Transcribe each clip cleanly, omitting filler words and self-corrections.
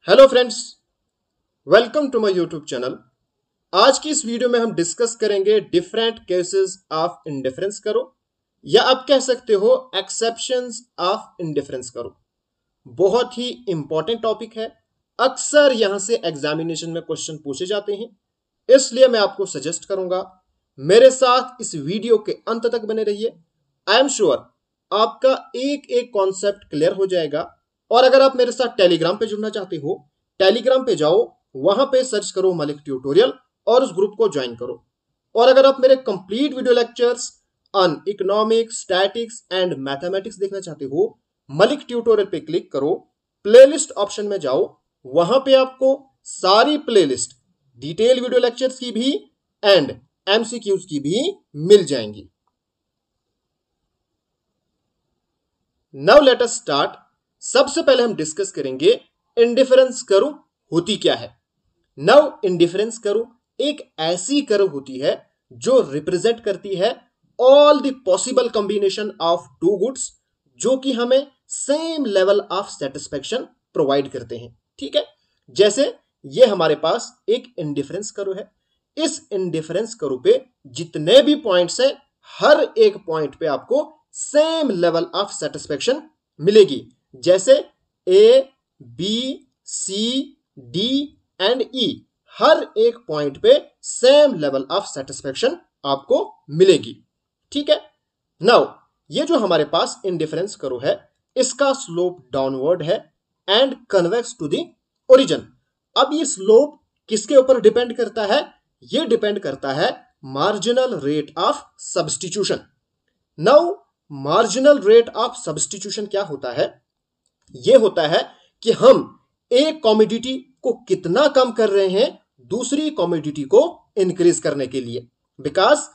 Hello friends, welcome to my YouTube channel. आज की इस वीडियो में हम डिस्कस करेंगे डिफरेंट केसेस ऑफ इंडिफरेंस करो या आप कह सकते हो एक्सेप्शंस ऑफ इंडिफरेंस करो। बहुत ही इंपॉर्टेंट टॉपिक है। अक्सर यहां से एग्जामिनेशन में क्वेश्चन पूछे जाते हैं, इसलिए मैं आपको सजेस्ट करूंगा मेरे साथ इस वीडियो के अंत तक बने रहिए। आई एम श्योर आपका एक एक कॉन्सेप्ट क्लियर हो जाएगा। और अगर आप मेरे साथ टेलीग्राम पे जुड़ना चाहते हो, टेलीग्राम पे जाओ, वहां पे सर्च करो मलिक ट्यूटोरियल और उस ग्रुप को ज्वाइन करो। और अगर आप मेरे complete video lectures on economics, statics and mathematics देखना चाहते हो, मलिक ट्यूटोरियल पे क्लिक करो, प्लेलिस्ट ऑप्शन में जाओ, वहां पे आपको सारी प्लेलिस्ट डिटेल वीडियो लेक्चर्स की भी एंड एमसीक्यूज की भी मिल जाएंगी। Now let us start. सबसे पहले हम डिस्कस करेंगे इंडिफरेंस कर्व होती क्या है। नाउ इंडिफरेंस कर्व एक ऐसी कर्व होती है जो रिप्रेजेंट करती है all the possible combination of two goods जो कि हमें same level of satisfaction provide करते हैं। ठीक है, जैसे ये हमारे पास एक इंडिफरेंस कर्व है। इस इंडिफरेंस कर्व पे जितने भी पॉइंट्स है, हर एक पॉइंट पे आपको सेम लेवल ऑफ सेटिस्फेक्शन मिलेगी। जैसे ए, बी, सी, डी एंड ई, हर एक पॉइंट पे सेम लेवल ऑफ सेटिस्फेक्शन आपको मिलेगी। ठीक है, नाउ ये जो हमारे पास इंडिफरेंस कर्व है, इसका स्लोप डाउनवर्ड है and convex to the origin. अब ये स्लोप किसके ऊपर डिपेंड करता है? ये डिपेंड करता है marginal rate of substitution. Now marginal rate of substitution क्या होता है? यह होता है कि हम एक कमोडिटी को कितना कम कर रहे हैं दूसरी कमोडिटी को इंक्रीज करने के लिए। बिकॉज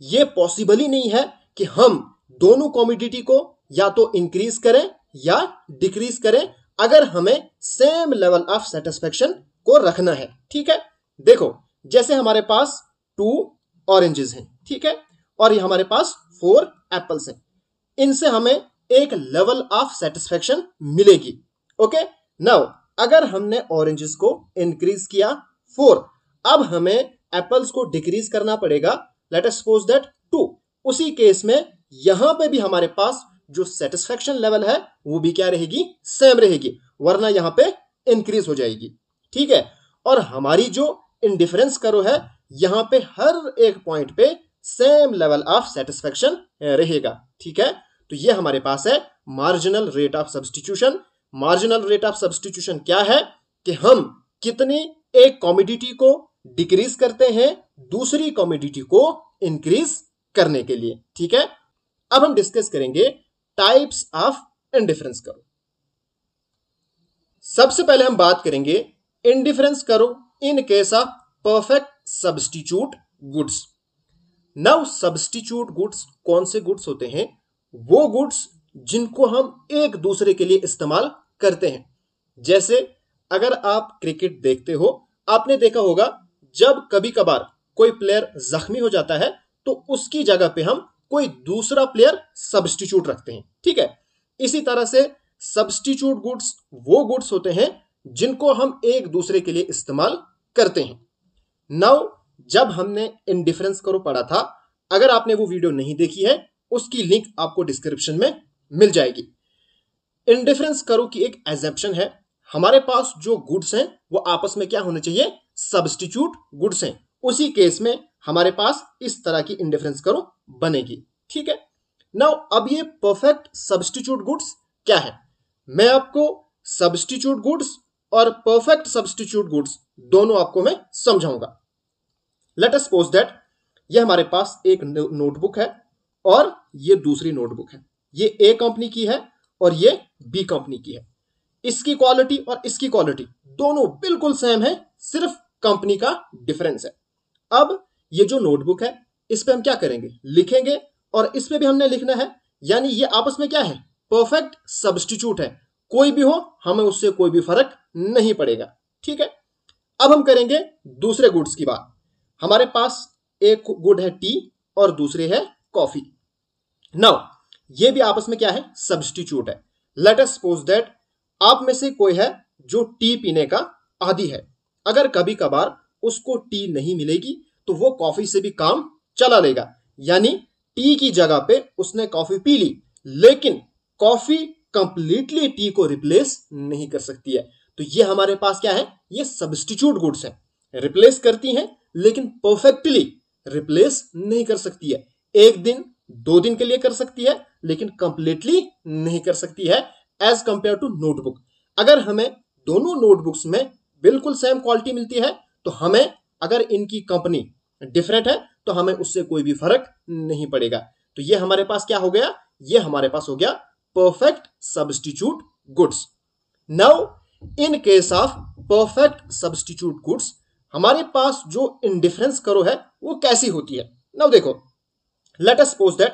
ये पॉसिबल ही नहीं है कि हम दोनों कमोडिटी को या तो इंक्रीज करें या डिक्रीज करें अगर हमें सेम लेवल ऑफ सेटिस्फेक्शन को रखना है। ठीक है, देखो जैसे हमारे पास 2 ऑरेंजेस हैं, ठीक है, और ये हमारे पास 4 एप्पल्स हैं। इनसे हमें एक लेवल ऑफ सेटिस्फेक्शन मिलेगी। ओके, नाउ अगर हमने ऑरेंजेस को इंक्रीज किया 4, अब हमें एप्पल्स को डिक्रीज करना पड़ेगा, लेट अस सपोज दैट 2। उसी केस में यहां पे भी हमारे पास जो सेटिस्फेक्शन लेवल है वो भी क्या रहेगी? सेम रहेगी, वरना यहां पे इंक्रीज हो जाएगी। ठीक है, और हमारी जो इंडिफरेंस कर्व है, यहां पे हर एक पॉइंट पे सेम लेवल ऑफ सेटिस्फेक्शन रहेगा। ठीक है, तो ये हमारे पास है marginal rate of substitution. Marginal rate of substitution क्या है कि हम कितनी एक कमोडिटी को डिक्रीज करते हैं दूसरी कमोडिटी को इंक्रीज करने के लिए। ठीक है, अब हम डिस्कस करेंगे टाइप्स ऑफ इंडिफरेंस कर्व। सबसे पहले हम बात करेंगे indifference curve in case of perfect substitute goods. Now substitute goods कौन से गुड्स होते हैं? वो गुड्स जिनको हम एक दूसरे के लिए इस्तेमाल करते हैं। जैसे अगर आप क्रिकेट देखते हो, आपने देखा होगा जब कभी कभार कोई प्लेयर जख्मी हो जाता है तो उसकी जगह पे हम कोई दूसरा प्लेयर सब्स्टिट्यूट रखते हैं। ठीक है, इसी तरह से सब्स्टिट्यूट गुड्स वो गुड्स होते हैं जिनको हम एक दूसरे के लिए इस्तेमाल करते हैं। नाउ जब हमने इंडिफरेंस कर्व पढ़ा था, अगर आपने वो वीडियो नहीं देखी है, उसकी लिंक आपको डिस्क्रिप्शन में मिल जाएगी। इंडिफरेंस कर्व की एक एग्जम्पशन है, हमारे पास जो गुड्स हैं वो आपस में क्या होने चाहिए? सब्स्टिट्यूट गुड्स हैं। उसी केस में हमारे पास इस तरह की इंडिफरेंस कर्व बनेगी। ठीक है, नाउ अब ये परफेक्ट सब्स्टिट्यूट गुड्स क्या है, मैं आपको सब्स्टिट्यूट गुड्स और परफेक्ट सब्स्टिट्यूट गुड्स दोनों आपको मैं समझाऊंगा। लेट अस सपोज दैट ये हमारे पास एक नोटबुक है और ये दूसरी नोटबुक है। ये ए कंपनी की है और ये बी कंपनी की है। इसकी क्वालिटी और इसकी क्वालिटी दोनों बिल्कुल सेम है, सिर्फ कंपनी का डिफरेंस है। अब ये जो नोटबुक है, इस पे हम क्या करेंगे? लिखेंगे, और इस पे भी हमने लिखना है, यानी ये आपस में क्या है? परफेक्ट सब्स्टिट्यूट है। कोई भी हो, हमें उससे कोई भी फर्क नहीं पड़ेगा। ठीक है, अब हम करेंगे दूसरे गुड्स की बात। हमारे पास एक गुड है टी और दूसरे है कॉफी। नाउ ये भी आपस में क्या है? सब्स्टिट्यूट है। लेट अस सपोज दैट आप में से कोई है जो टी पीने का आदी है, अगर कभी कभार उसको टी नहीं मिलेगी तो वो कॉफी से भी काम चला लेगा, यानी टी की जगह पे उसने कॉफी पी ली, लेकिन कॉफी कंप्लीटली टी को रिप्लेस नहीं कर सकती है। तो ये हमारे पास क्या है, ये सब्स्टिट्यूट गुड्स है, रिप्लेस करती हैं लेकिन परफेक्टली रिप्लेस नहीं कर सकती है। एक दिन 2 दिन के लिए कर सकती है लेकिन कंप्लीटली नहीं कर सकती है, एज कंपेयर टू नोटबुक। अगर हमें दोनों नोटबुक्स में बिल्कुल सेम क्वालिटी मिलती है तो हमें, अगर इनकी कंपनी डिफरेंट है तो हमें उससे कोई भी फर्क नहीं पड़ेगा। तो ये हमारे पास क्या हो गया, ये हमारे पास हो गया perfect substitute goods. Now in case of perfect substitute goods हमारे पास जो इंडिफरेंस करो है वो कैसी होती है। नाउ देखो, लेट अस सपोज दैट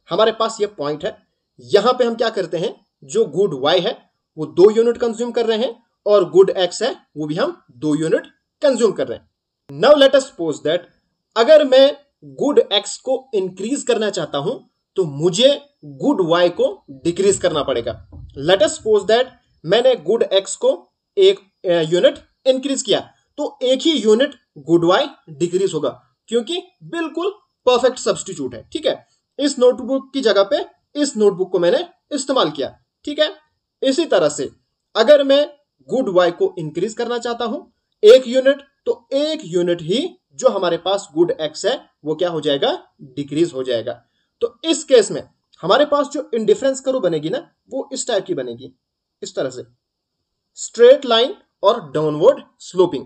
हमारे पास ये पॉइंट है, यहां पे हम क्या करते हैं, जो गुड y है वो 2 यूनिट कंज्यूम कर रहे हैं और गुड x है वो भी हम 2 यूनिट कंज्यूम कर रहे हैं। Now let us suppose that अगर मैं गुड x को इंक्रीज करना चाहता हूं तो मुझे गुड y को डिक्रीज करना पड़ेगा। लेट अस सपोज दैट मैंने गुड x को 1 यूनिट इंक्रीज किया तो 1 ही यूनिट गुड y डिक्रीज होगा, क्योंकि बिल्कुल परफेक्ट सब्स्टिट्यूट है। ठीक है, इस नोटबुक की जगह पे इस नोटबुक को मैंने इस्तेमाल किया। ठीक है, इसी तरह से अगर मैं गुड y को इंक्रीज करना चाहता हूं 1 यूनिट, तो 1 यूनिट ही जो हमारे पास गुड x है वो क्या हो जाएगा, डिक्रीज हो जाएगा। तो इस केस में हमारे पास जो इंडिफरेंस कर्व बनेगी ना वो इस टाइप की बनेगी, इस तरह से स्ट्रेट लाइन और डाउनवर्ड स्लोपिंग,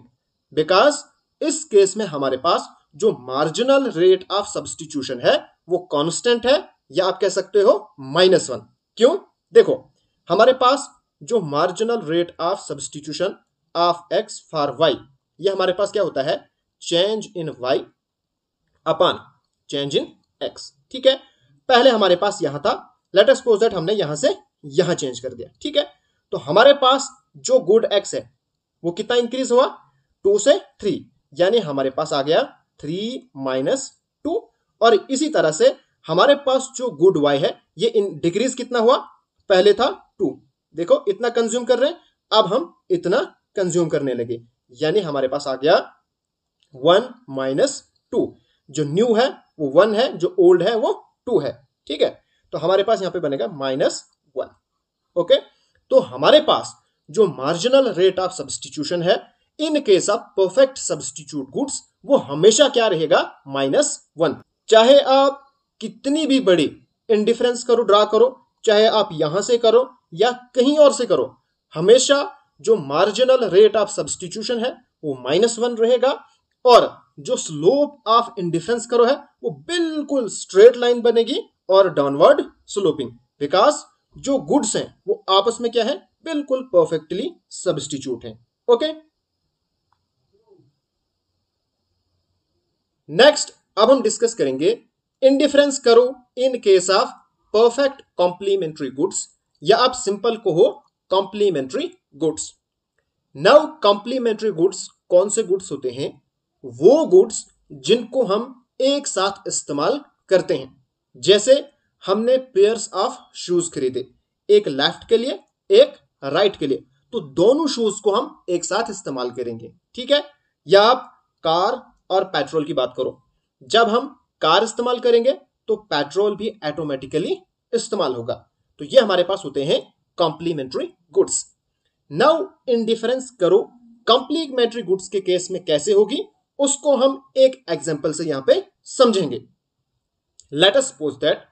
बिकॉज इस केस में हमारे पास जो मार्जिनल रेट ऑफ सब्स्टिट्यूशन है वो कांस्टेंट है, या आप कह सकते हो -1। क्यों, देखो हमारे पास जो marginal rate of substitution of x for y, ये हमारे पास क्या होता है, चेंज इन y अपॉन चेंज इन x। ठीक है, पहले हमारे पास यहां था, लेट अस सपोज दैट हमने यहां से यहां चेंज कर दिया। ठीक है, तो हमारे पास जो गुड x है वो कितना इंक्रीज हुआ, 2 से 3, यानी हमारे पास आ गया 3 - 2। और इसी तरह से हमारे पास जो गुड y है ये डिक्रीज कितना हुआ, पहले था 2, देखो इतना कंज्यूम कर रहे हैं, अब हम इतना कंज्यूम करने लगे, यानी हमारे पास आ गया 1 - 2। जो न्यू है वो 1 है, जो ओल्ड है वो 2 है। ठीक है, तो हमारे पास यहां पे बनेगा -1। ओके, तो हमारे पास जो मार्जिनल रेट ऑफ सब्स्टिट्यूशन है in case of perfect substitute goods वो हमेशा क्या रहेगा, -1। चाहे आप कितनी भी बड़ी इंडिफरेंस करो, ड्रा करो, चाहे आप यहां से करो या कहीं और से करो, हमेशा जो मार्जिनल रेट ऑफ सब्स्टिट्यूशन है वो -1 रहेगा, और जो स्लोप ऑफ इंडिफरेंस करो है वो बिल्कुल स्ट्रेट लाइन बनेगी और डाउनवर्ड स्लोपिंग, बिकॉज जो गुड्स हैं वो आपस में क्या है, बिल्कुल परफेक्टली सब्स्टिट्यूट है। ओके, नेक्स्ट अब हम डिस्कस करेंगे indifference curve in case of perfect complementary goods, या आप सिंपल को हो complementary goods. Now complementary goods कौन से गुड्स होते हैं, वो गुड्स जिनको हम एक साथ इस्तेमाल करते हैं। जैसे हमने पेयर्स ऑफ शूज खरीदे, एक लेफ्ट के लिए एक राइट के लिए, तो दोनों शूज को हम एक साथ इस्तेमाल करेंगे। ठीक है, या आप कार और पेट्रोल की बात करो, जब हम कार इस्तेमाल करेंगे तो पेट्रोल भी ऑटोमेटिकली इस्तेमाल होगा। तो ये हमारे पास होते हैं कॉम्प्लीमेंट्री गुड्स। नाउ इंडिफरेंस करो कॉम्प्लीमेंट्री गुड्स के केस में कैसे होगी, उसको हम एक एग्जांपल से यहां पे समझेंगे। लेट अस सपोज दैट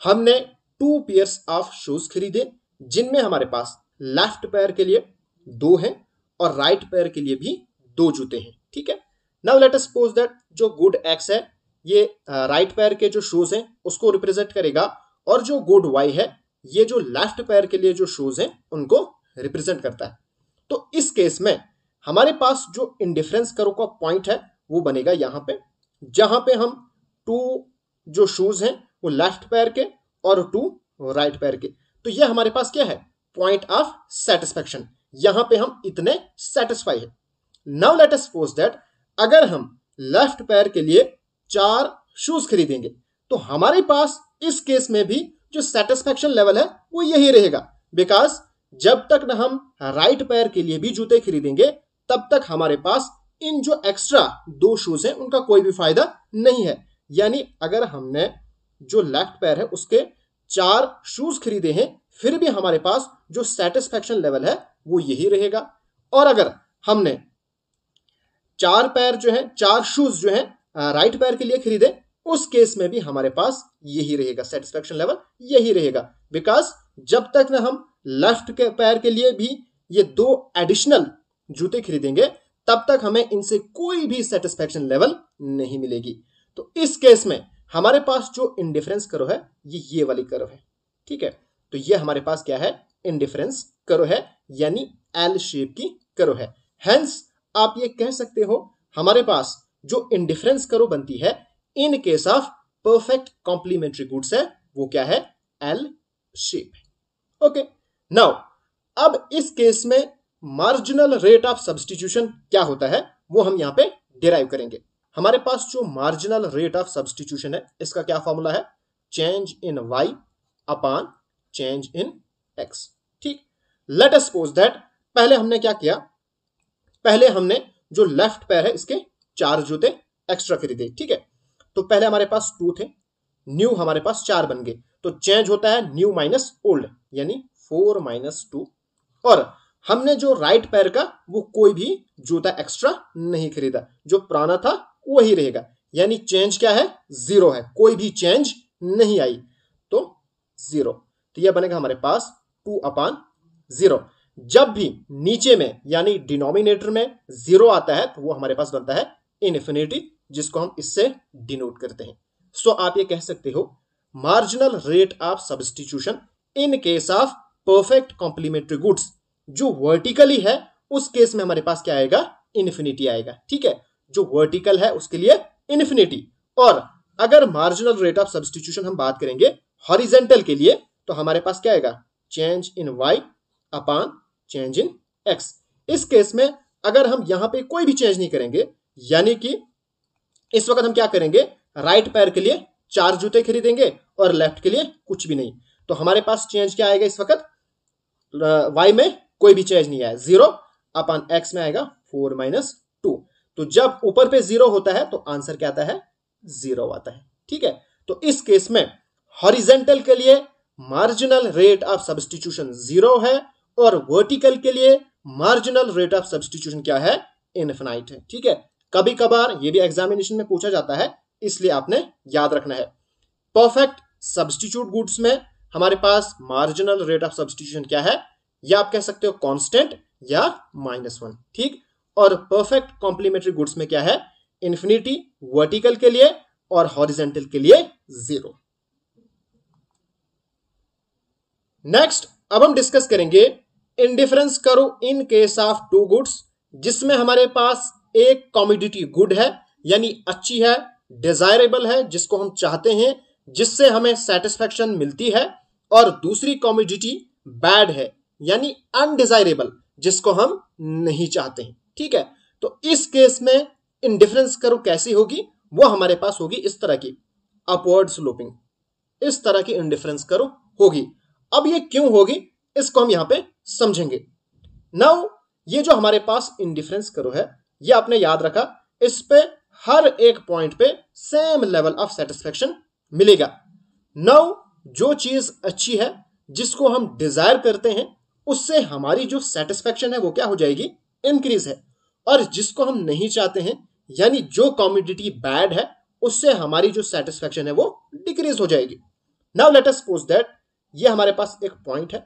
हमने 2 पेयर्स ऑफ शूज खरीदे, जिनमें हमारे पास लेफ्ट पैर के लिए 2 हैं और राइट पैर के लिए भी 2 जूते हैं। ठीक है, now let us suppose that जो गुड x है ये राइट पैर के जो शूज हैं उसको रिप्रेजेंट करेगा, और जो गुड y है ये जो लेफ्ट पैर के लिए जो शूज हैं उनको रिप्रेजेंट करता है। तो इस केस में हमारे पास जो इंडिफरेंस करो का पॉइंट है वो बनेगा यहां पे, जहां पे हम 2 जो शूज हैं वो लेफ्ट पैर के और 2 राइट पैर के, तो ये हमारे पास क्या है, पॉइंट ऑफ सेटिस्फेक्शन, यहां पे हम इतने सेटिस्फाई है। Now let us suppose that अगर हम लेफ्ट पैर के लिए 4 शूज खरीदेंगे तो हमारे पास इस केस में भी जो सेटिस्फेक्शन लेवल है वो यही रहेगा, बिकॉज जब तक ना हम राइट पैर के लिए भी जूते खरीदेंगे तब तक हमारे पास इन जो एक्स्ट्रा 2 शूज हैं उनका कोई भी फायदा नहीं है। यानी अगर हमने जो लेफ्ट पैर है उसके 4 शूज खरीदे हैं फिर भी हमारे पास जो सेटिस्फेक्शन लेवल है वो यही रहेगा। और अगर हमने 4 पैर जो है 4 शूज जो है राइट पैर के लिए खरीदे उस केस में भी हमारे पास यही रहेगा, सेटिस्फेक्शन लेवल यही रहेगा। बिकॉज जब तक ना हम लेफ्ट के पैर के लिए भी ये 2 एडिशनल जूते खरीदेंगे तब तक हमें इनसे कोई भी सेटिस्फेक्शन लेवल नहीं मिलेगी। तो इस केस में हमारे पास जो इंडिफरेंस कर्व है ये वाली कर्व है, ठीक है। तो ये हमारे पास क्या है, इंडिफरेंस कर्व है, यानी एल शेप की कर्व है। हेंस आप ये कह सकते हो हमारे पास जो इंडिफरेंस कर्व बनती है in case of perfect complementary goods है वो क्या है, एल शेप है। ओके, नाउ अब इस केस में मार्जिनल रेट ऑफ सब्स्टिट्यूशन क्या होता है वो हम यहां पे डिराइव करेंगे। हमारे पास जो मार्जिनल रेट ऑफ सब्स्टिट्यूशन है इसका क्या फॉर्मूला है, change in Y upon change in X. ठीक, लेट अस सपोज दैट पहले हमने क्या किया, पहले हमने जो लेफ्ट पैर है इसके 4 जूते एक्स्ट्रा खरीदे, ठीक है। तो पहले हमारे पास 2 थे, न्यू हमारे पास 4 बन गए, तो चेंज होता है न्यू माइनस ओल्ड यानी 4 माइनस 2। और हमने जो राइट पैर का वो कोई भी जूता एक्स्ट्रा नहीं खरीदा, जो पुराना था वही रहेगा, यानी चेंज क्या है, 0 है, कोई भी चेंज नहीं आई तो 0। तो यह बनेगा हमारे पास 2 अपॉन 0। जब भी नीचे में यानी डिनोमिनेटर में 0 आता है तो वो हमारे पास बनता है इनफिनिटी, जिसको हम इससे डिनोट करते हैं। सो आप ये कह सकते हो marginal rate of substitution in case of perfect complementary goods जो वर्टिकली है उस केस में हमारे पास क्या आएगा, इनफिनिटी आएगा, ठीक है। जो वर्टिकल है उसके लिए इनफिनिटी। और अगर मार्जिनल रेट ऑफ सब्स्टिट्यूशन हम बात करेंगे हॉरिजेंटल के लिए तो हमारे पास क्या आएगा, change in Y upon change in X. इस केस में अगर हम यहां पे कोई भी चेंज नहीं करेंगे, यानी कि इस वक्त हम क्या करेंगे, राइट पैर के लिए 4 जूते खरीदेंगे और लेफ्ट के लिए कुछ भी नहीं, तो हमारे पास चेंज क्या आएगा, इस वक्त वाई में कोई भी चेंज नहीं आया, 0 अपॉन एक्स में आएगा 4 माइनस 2। तो जब ऊपर पे 0 होता है तो आंसर क्या आता है, 0 आता है, ठीक है। तो इस केस में हॉरिजेंटल के लिए मार्जिनल रेट ऑफ सब्स्टिट्यूशन 0 है और वर्टिकल के लिए मार्जिनल रेट ऑफ सब्स्टिट्यूशन क्या है, इनफिनाइट है, ठीक है। कभी कभार ये भी एग्जामिनेशन में पूछा जाता है, इसलिए आपने याद रखना है। परफेक्ट सब्स्टिट्यूट गुड्स में हमारे पास मार्जिनल रेट ऑफ सब्स्टिट्यूशन क्या है, या आप कह सकते हो कांस्टेंट या -1, ठीक। और परफेक्ट कॉम्प्लीमेंट्री गुड्स में क्या है, इन्फिनिटी वर्टिकल के लिए और हॉरिजेंटल के लिए 0। नेक्स्ट अब हम डिस्कस करेंगे indifference curve in case of 2 goods, जिसमें हमारे पास एक कमोडिटी गुड है यानी अच्छी है, डिजायरेबल है, जिसको हम चाहते हैं, जिससे हमें सेटिस्फेक्शन मिलती है, और दूसरी कमोडिटी बैड है यानी अनडिजायरेबल, जिसको हम नहीं चाहते हैं, ठीक है। तो इस केस में इंडिफरेंस कर्व कैसी होगी, वो हमारे पास होगी इस तरह की अपवर्ड स्लोपिंग, इस तरह की इंडिफरेंस कर्व होगी। अब ये क्यों होगी इसको हम यहां पे समझेंगे। नाउ ये जो हमारे पास इंडिफरेंस कर्व है ये आपने याद रखा, इस पे हर एक पॉइंट पे सेम लेवल ऑफ सेटिस्फेक्शन मिलेगा। नाउ जो चीज अच्छी है, जिसको हम डिजायर करते हैं, उससे हमारी जो सेटिस्फेक्शन है वो क्या हो जाएगी, इंक्रीज है, और जिसको हम नहीं चाहते हैं यानी जो कमोडिटी बैड है, उससे हमारी जो सेटिस्फेक्शन है वो डिक्रीज हो जाएगी। Now let us suppose that ये हमारे पास एक पॉइंट है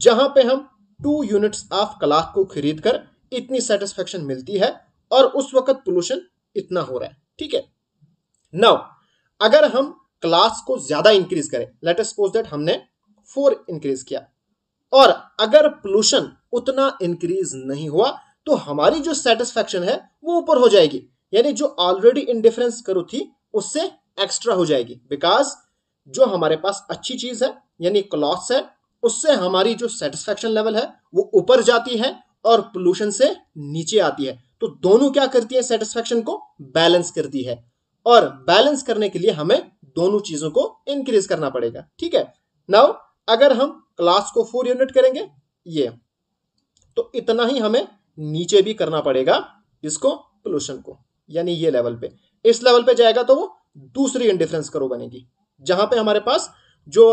जहां पे हम 2 यूनिट्स ऑफ क्लॉथ को खरीद कर इतनी सेटिस्फेक्शन मिलती है और उस वक्त पोल्यूशन इतना हो रहा है, ठीक है। नाउ अगर हम क्लास को ज्यादा इंक्रीज करें, लेट अस सपोज दैट हमने 4 इंक्रीज किया, और अगर पोल्यूशन उतना इंक्रीज नहीं हुआ तो हमारी जो सेटिस्फेक्शन है वो ऊपर हो जाएगी, यानी जो ऑलरेडी इंडिफरेंस कर्व थी उससे एक्स्ट्रा हो जाएगी। बिकॉज जो हमारे पास अच्छी चीज है यानी क्लॉथ्स है, उससे हमारी जो सेटिस्फेक्शन लेवल है वो ऊपर जाती है और पोल्यूशन से नीचे आती है। तो दोनों क्या करती है, सेटिस्फेक्शन को बैलेंस करती है, और बैलेंस करने के लिए हमें दोनों चीजों को इंक्रीज करना पड़ेगा, ठीक है। नाउ अगर हम क्लास को 4 यूनिट करेंगे ये, तो इतना ही हमें नीचे भी करना पड़ेगा इसको, पोल्यूशन को, यानी ये लेवल पे। इस लेवल पे जाएगा तो वो दूसरी इंडिफरेंस कर्व बनेगी, जहां पे हमारे पास जो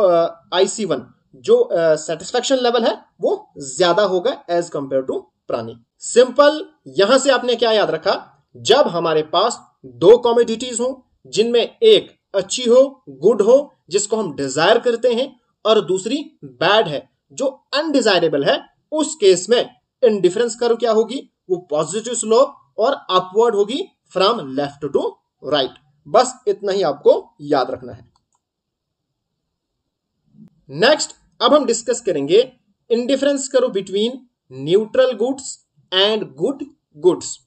IC1 जो सेटिस्फेक्शन लेवल है वो ज्यादा होगा एज कंपेयर टू प्राणी। सिंपल, यहां से आपने क्या याद रखा, जब हमारे पास दो कमोडिटीज हो जिनमें एक अच्छी हो, गुड हो, जिसको हम डिजायर करते हैं, और दूसरी बैड है जो अनडिजायरेबल है, उस केस में इंडिफरेंस कर्व क्या होगी, वो पॉजिटिव स्लोप और अपवर्ड होगी फ्रॉम लेफ्ट टू राइट। बस इतना ही आपको याद रखना है। नेक्स्ट, अब हम डिस्कस करेंगे indifference curve between neutral goods and good goods.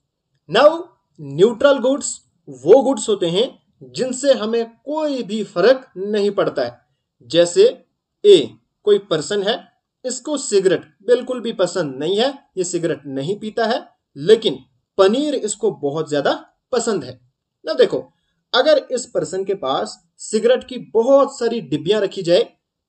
Now neutral goods वो गुड्स होते हैं जिनसे हमें कोई भी फर्क नहीं पड़ता है। जैसे ए, कोई पर्सन है, इसको सिगरेट बिल्कुल भी पसंद नहीं है, ये सिगरेट नहीं पीता है, लेकिन पनीर इसको बहुत ज्यादा पसंद है। ना देखो, अगर इस पर्सन के पास सिगरेट की बहुत सारी डिब्बियां रखी जाए,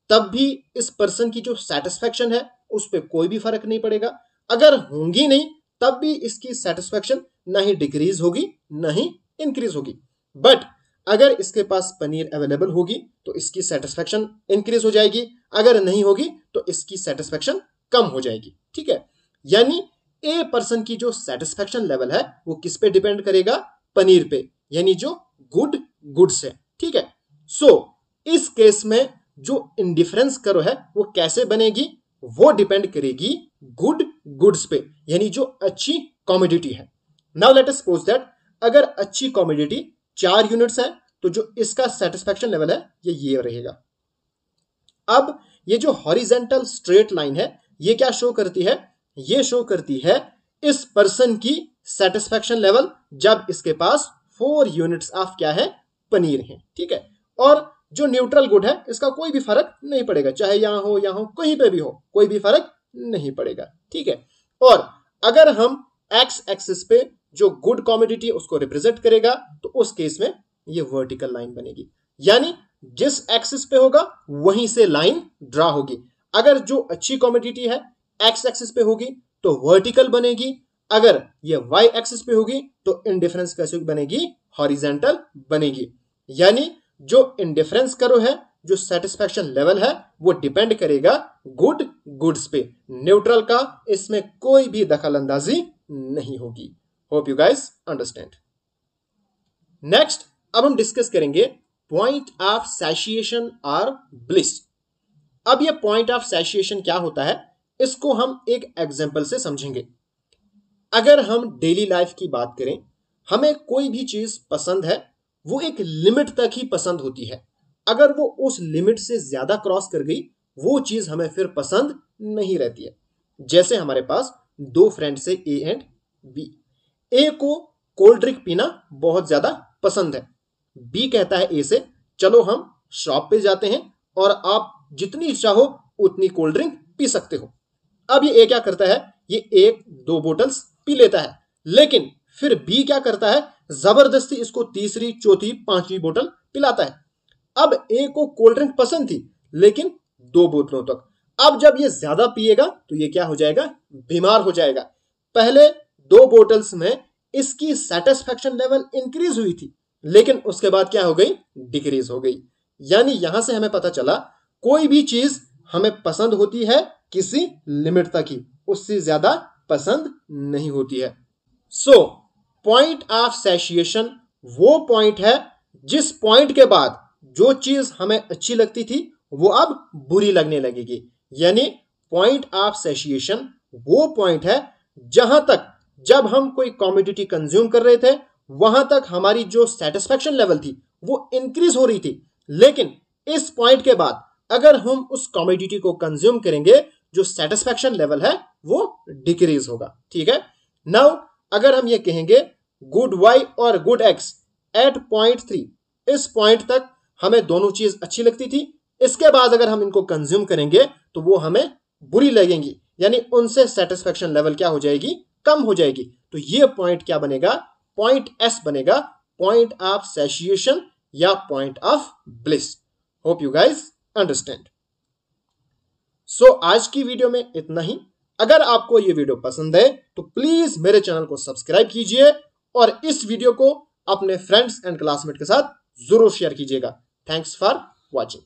तब भी इस पर्सन की जो सेटिस्फेक्शन है उस पर कोई भी फर्क नहीं पड़ेगा। अगर होंगी नहीं, तब भी इसकी सेटिस्फेक्शन ना ही डिक्रीज होगी ना ही इंक्रीज होगी। बट अगर इसके पास पनीर अवेलेबल होगी तो इसकी सेटिस्फेक्शन इंक्रीज हो जाएगी, अगर नहीं होगी तो इसकी सेटिस्फेक्शन कम हो जाएगी। ठीक है, यानी ए पर्सन की जो सेटिस्फेक्शन लेवल है वो किस पे डिपेंड करेगा, पनीर पे, यानी जो गुड गुड्स है। ठीक है, सो इस केस में जो इंडिफरेंस कर्व है वो कैसे बनेगी, वो डिपेंड करेगी गुड गुड्स पे, यानी जो अच्छी कमोडिटी है। Now let us suppose that अगर अच्छी कमोडिटी 4 यूनिट्स है, तो जो इसका सेटिस्फेक्शन लेवल है ये रहेगा। अब ये जो हॉरिजेंटल स्ट्रेट लाइन है ये क्या शो करती है, ये शो करती है इस पर्सन की सेटिस्फेक्शन लेवल जब इसके पास 4 यूनिट्स ऑफ क्या है, पनीर है। ठीक है, और जो न्यूट्रल गुड है इसका कोई भी फर्क नहीं पड़ेगा, चाहे यहां हो कहीं पे भी हो, कोई भी फर्क नहीं पड़ेगा। ठीक है, और अगर हम एक्स एक्सिस पे जो गुड कमोडिटी उसको रिप्रेजेंट करेगा, तो उस केस में ये वर्टिकल लाइन बनेगी, यानी जिस एक्सिस पे होगा वहीं से लाइन ड्रा होगी। अगर जो अच्छी कमोडिटी है एक्स एक्सिस पे होगी तो वर्टिकल बनेगी, अगर ये वाई एक्सिस पे होगी तो इंडिफरेंस कैसे बनेगी, हॉरिजेंटल बनेगी। यानी जो इंडिफरेंस कर्व है, जो सेटिस्फेक्शन लेवल है, वो डिपेंड करेगा गुड गुड्स पे, न्यूट्रल का इसमें कोई भी दखल अंदाजी नहीं होगी। Hope you guys understand. Next, अब हम डिस्कस करेंगे पॉइंट ऑफ सैटिस्फैक्शन और ब्लिस। अब ये पॉइंट ऑफ सैटिस्फैक्शन क्या होता है, इसको हम एक एग्जांपल से समझेंगे। अगर हम डेली लाइफ की बात करें, हमें कोई भी चीज पसंद है, वो एक लिमिट तक ही पसंद होती है। अगर वो उस लिमिट से ज्यादा क्रॉस कर गई, वो चीज हमें फिर पसंद नहीं रहती है। जैसे हमारे पास दो फ्रेंड्स है ए एंड बी। ए को कोल्ड ड्रिंक पीना बहुत ज्यादा पसंद है। बी कहता है ए से, चलो हम शॉप पे जाते हैं और आप जितनी चाहो उतनी कोल्ड ड्रिंक पी सकते हो। अब ये ए क्या करता है, ये एक दो बोतल्स पी लेता है, लेकिन फिर बी क्या करता है, जबरदस्ती इसको तीसरी चौथी पांचवी बोतल पिलाता है। अब ए को कोल्ड ड्रिंक पसंद थी, लेकिन 2 बोतलों तक। अब जब ये ज्यादा पिएगा तो ये क्या हो जाएगा, बीमार हो जाएगा। पहले 2 बोतल्स में इसकी सेटिस्फेक्शन लेवल इंक्रीज हुई थी, लेकिन उसके बाद क्या हो गई, डिक्रीज हो गई। यानी यहां से हमें पता चला कोई भी चीज हमें पसंद होती है किसी लिमिट तक ही, उससे ज्यादा पसंद नहीं होती है। सो पॉइंट ऑफ सैटिस्फैक्शन वो पॉइंट है जिस पॉइंट के बाद जो चीज हमें अच्छी लगती थी वो अब बुरी लगने लगेगी। यानी पॉइंट ऑफ सैटिस्फैक्शन वो पॉइंट है जहां तक जब हम कोई कमोडिटी कंज्यूम कर रहे थे वहां तक हमारी जो सेटिस्फेक्शन लेवल थी वो इंक्रीज हो रही थी, लेकिन इस पॉइंट के बाद अगर हम उस कमोडिटी को कंज्यूम करेंगे, जो सेटिस्फेक्शन लेवल है वो डिक्रीज होगा। ठीक है, नाउ अगर हम ये कहेंगे गुड वाई और गुड एक्स एट पॉइंट 3, इस पॉइंट तक हमें दोनों चीज अच्छी लगती थी, इसके बाद अगर हम इनको कंज्यूम करेंगे तो वो हमें बुरी लगेंगी, यानी उनसे सेटिस्फेक्शन लेवल क्या हो जाएगी, कम हो जाएगी। तो ये पॉइंट क्या बनेगा, पॉइंट एस बनेगा, पॉइंट ऑफ सैटिस्फैक्शन या point of bliss. Hope you guys understand. So आज की वीडियो में इतना ही। अगर आपको ये वीडियो पसंद है तो प्लीज मेरे चैनल को सब्सक्राइब कीजिए और इस वीडियो को अपने फ्रेंड्स एंड क्लासमेट के साथ जरूर शेयर कीजिएगा। Thanks for watching.